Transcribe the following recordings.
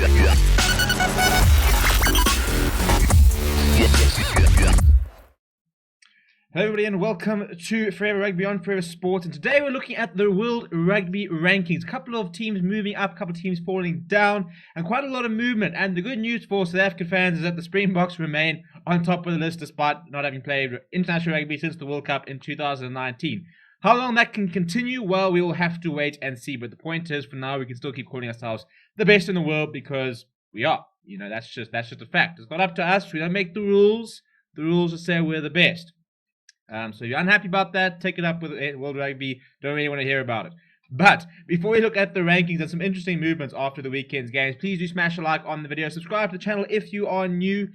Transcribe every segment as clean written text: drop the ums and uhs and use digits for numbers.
Hello everybody and welcome to Forever Rugby on Forever Sports, and today we're looking at the World Rugby Rankings. A couple of teams moving up, a couple of teams falling down, and quite a lot of movement. And the good news for South African fans is that the Springboks remain on top of the list despite not having played international rugby since the World Cup in 2019. How long that can continue? Well, we will have to wait and see, but the point is, for now, we can still keep calling ourselves the best in the world because we are. You know, that's just a fact. It's not up to us. We don't make the rules. The rules will say we're the best. So if you're unhappy about that, take it up with World Rugby. Don't really want to hear about it. But before we look at the rankings and some interesting movements after the weekend's games, please do smash a like on the video. Subscribe to the channel if you are new.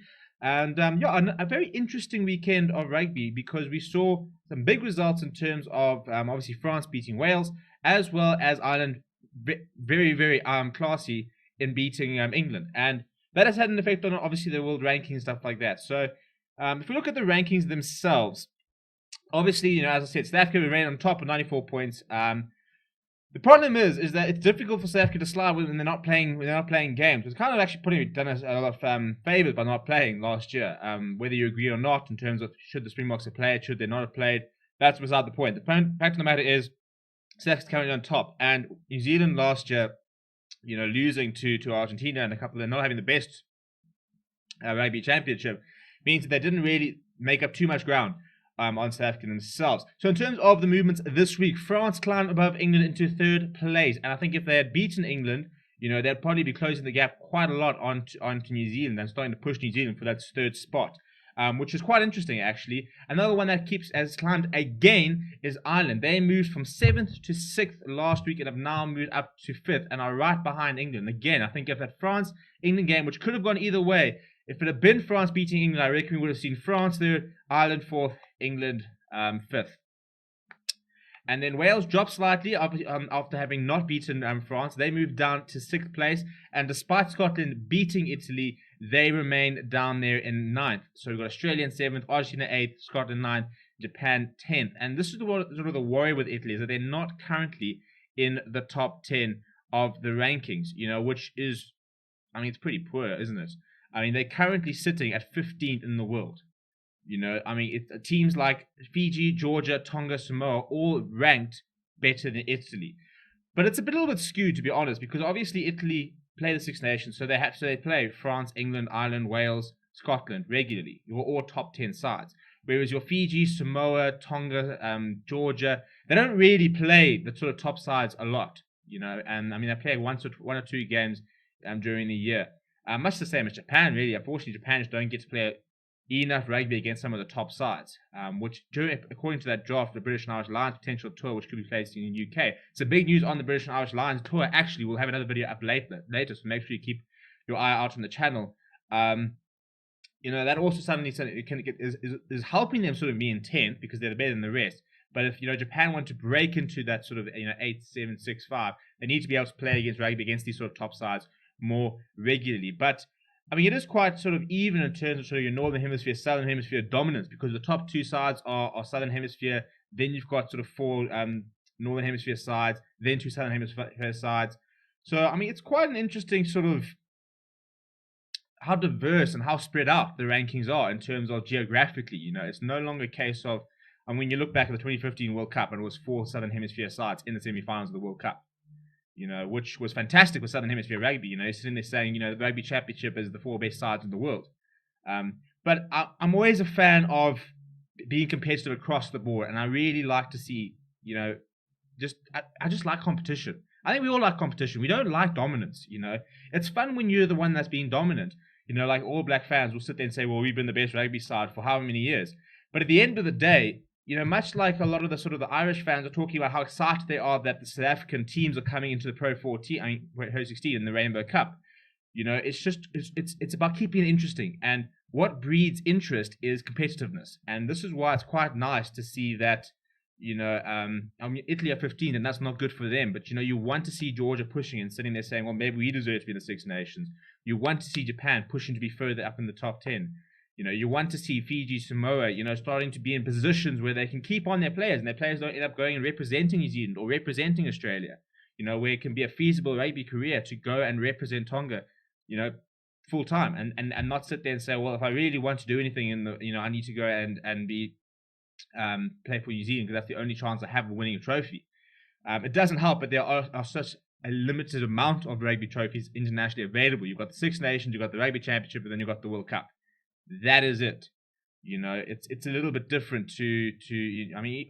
And a very interesting weekend of rugby because we saw some big results in terms of obviously France beating Wales, as well as Ireland very, very classy in beating England. And that has had an effect on obviously the world rankings and stuff like that. So if we look at the rankings themselves, obviously, you know, as I said, South Africa remain on top with 94 points. The problem is that it's difficult for South Africa to slide when they're not playing games. It's kind of actually done us a lot of favors by not playing last year. Whether you agree or not in terms of should the Springboks have played, should they not have played, that's beside the point. The fact of the matter is South Africa's currently on top, and New Zealand last year, you know, losing to Argentina and a couple of them not having the best rugby championship means that they didn't really make up too much ground on South Africa themselves. So in terms of the movements this week, France climbed above England into third place, and I think if they had beaten England, you know, they'd probably be closing the gap quite a lot onto New Zealand and starting to push New Zealand for that third spot, which is quite interesting actually. Another one that has climbed again is Ireland. They moved from 7th to 6th last week and have now moved up to 5th and are right behind England. Again, I think if that France-England game, which could have gone either way, if it had been France beating England, I reckon we would have seen France third, Ireland fourth, England 5th. And then Wales dropped slightly after having not beaten France. They moved down to 6th place. And despite Scotland beating Italy, they remain down there in 9th. So we've got Australia in 7th, Argentina 8th, Scotland 9th, Japan 10th. And this is sort of the worry with Italy, is that they're not currently in the top 10 of the rankings, you know, which is, I mean, it's pretty poor, isn't it? I mean, they're currently sitting at 15th in the world. You know, I mean, teams like Fiji, Georgia, Tonga, Samoa, all ranked better than Italy. But it's a little bit skewed, to be honest, because obviously Italy play the Six Nations, so they play France, England, Ireland, Wales, Scotland regularly. You're all top 10 sides. Whereas your Fiji, Samoa, Tonga, Georgia, they don't really play the sort of top sides a lot. You know, and I mean, they play one or two games during the year. Much the same as Japan, really. Unfortunately, Japan just don't get to play enough rugby against some of the top sides, which, according to that draft, the British and Irish Lions potential tour, which could be placed in the UK. So big news on the British and Irish Lions tour. Actually, we'll have another video up later, so make sure you keep your eye out on the channel. You know, that also suddenly is helping them sort of be in 10th because they're better than the rest. But if, you know, Japan want to break into that sort of, you know, 8, 7, 6, 5, they need to be able to play against these sort of top sides more regularly. But I mean, it is quite sort of even in terms of sort of your Northern Hemisphere, Southern Hemisphere dominance, because the top two sides are Southern Hemisphere, then you've got sort of 4 Northern Hemisphere sides, then 2 Southern Hemisphere sides. So, I mean, it's quite an interesting sort of how diverse and how spread out the rankings are in terms of geographically. You know, it's no longer a case of, and when you look back at the 2015 World Cup, and it was 4 Southern Hemisphere sides in the semi-finals of the World Cup. You know, which was fantastic with Southern Hemisphere rugby. You know, you're sitting there saying, you know, the Rugby Championship is the 4 best sides in the world. But I'm always a fan of being competitive across the board, and I really like to see, you know, I just like competition. I think we all like competition. We don't like dominance, you know. It's fun when you're the one that's being dominant. You know, like All Black fans will sit there and say, well, we've been the best rugby side for however many years. But at the end of the day, you know, much like a lot of the sort of the Irish fans are talking about how excited they are that the South African teams are coming into the Pro 16 in the Rainbow Cup. You know, it's about keeping it interesting. And what breeds interest is competitiveness. And this is why it's quite nice to see that, you know, I mean, Italy are 15, and that's not good for them. But, you know, you want to see Georgia pushing and sitting there saying, well, maybe we deserve to be in the Six Nations. You want to see Japan pushing to be further up in the top 10. You know, you want to see Fiji, Samoa, you know, starting to be in positions where they can keep on their players, and their players don't end up going and representing New Zealand or representing Australia. You know, where it can be a feasible rugby career to go and represent Tonga, full time, and not sit there and say, well, if I really want to do anything in the, I need to go and be play for New Zealand because that's the only chance I have of winning a trophy. It doesn't help, but there are such a limited amount of rugby trophies internationally available. You've got the Six Nations, you've got the Rugby Championship, and then you've got the World Cup. That is it. It's a little bit different to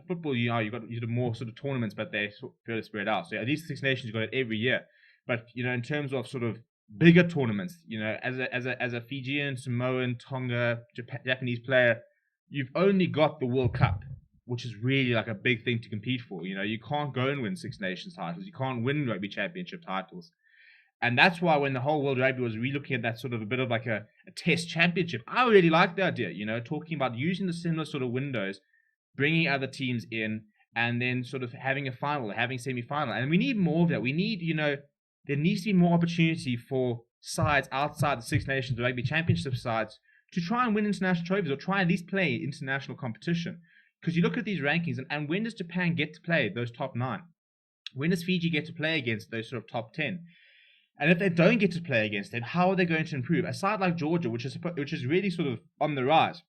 football. You've got more sort of tournaments, but they're fairly spread out. So at least Six Nations, you've got it every year. But in terms of sort of bigger tournaments, as a Fijian, Samoan, Tonga, Japanese player, you've only got the World Cup, which is really like a big thing to compete for. You can't go and win Six Nations titles. You can't win Rugby Championship titles. And that's why when the whole World Rugby was re-looking at that sort of a bit of like a test championship, I really liked the idea, talking about using the similar sort of windows, bringing other teams in, and then sort of having a final, having semi-final. And we need more of that. We need, there needs to be more opportunity for sides outside the Six Nations Rugby Championship sides to try and win international trophies or try at least play international competition. Because you look at these rankings, and when does Japan get to play those top 9? When does Fiji get to play against those sort of top 10? And if they don't get to play against them, how are they going to improve? A side like Georgia, which is really sort of on the rise,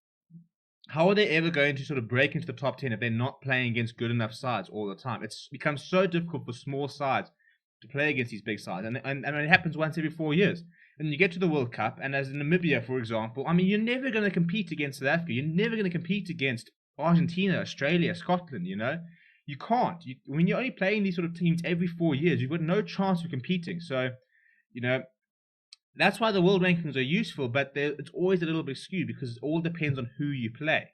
how are they ever going to sort of break into the top 10 if they're not playing against good enough sides all the time? It's become so difficult for small sides to play against these big sides. And it happens once every 4 years. And you get to the World Cup, and as in Namibia, for example, you're never going to compete against South Africa. You're never going to compete against Argentina, Australia, Scotland, You can't. When you're only playing these sort of teams every 4 years, you've got no chance of competing. So, that's why the world rankings are useful, but it's always a little bit skewed because it all depends on who you play.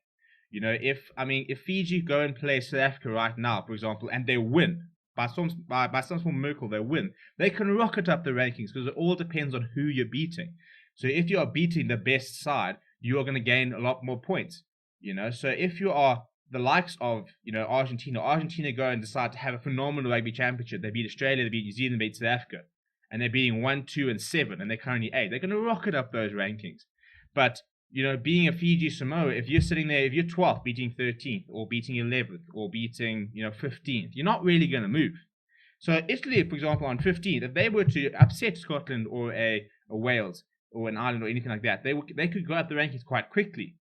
If Fiji go and play South Africa right now, for example, and they win, by some small miracle they win, they can rocket up the rankings because it all depends on who you're beating. So if you are beating the best side, you are going to gain a lot more points. So if you are the likes of, Argentina go and decide to have a phenomenal rugby championship. They beat Australia, they beat New Zealand, they beat South Africa. And they're beating 1, 2, and 7, and they're currently 8. They're going to rocket up those rankings. But, being a Fiji Samoa, if you're sitting there, if you're 12th beating 13th, or beating 11th, or beating, 15th, you're not really going to move. So Italy, for example, on 15th, if they were to upset Scotland or a Wales or an Ireland or anything like that, they could go up the rankings quite quickly.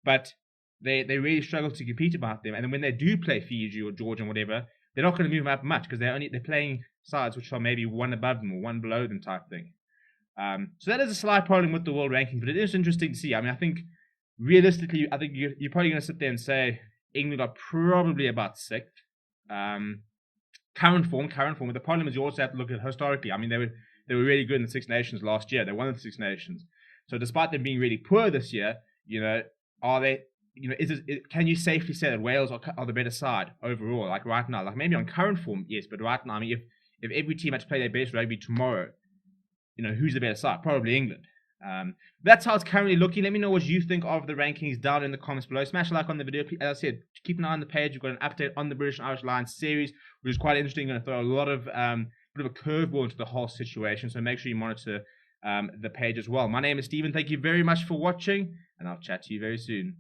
But they really struggle to compete about them. And then when they do play Fiji or Georgia or whatever, they're not going to move up much because they're playing sides which are maybe one above them or one below them type thing. So that is a slight problem with the world ranking, but it is interesting to see. I think realistically, you're probably going to sit there and say England are probably about 6th. Current form. But the problem is you also have to look at historically. They were really good in the Six Nations last year. They won the Six Nations. So despite them being really poor this year, are they? Can you safely say that Wales are the better side overall? Like right now, like maybe on current form, yes, but right now, if every team had to play their best rugby tomorrow, who's the better side? Probably England. That's how it's currently looking. Let me know what you think of the rankings down in the comments below. Smash a like on the video. As I said, keep an eye on the page. We've got an update on the British and Irish Lions series, which is quite interesting. Going to throw a lot of bit of a curveball into the whole situation. So make sure you monitor the page as well. My name is Stephen. Thank you very much for watching, and I'll chat to you very soon.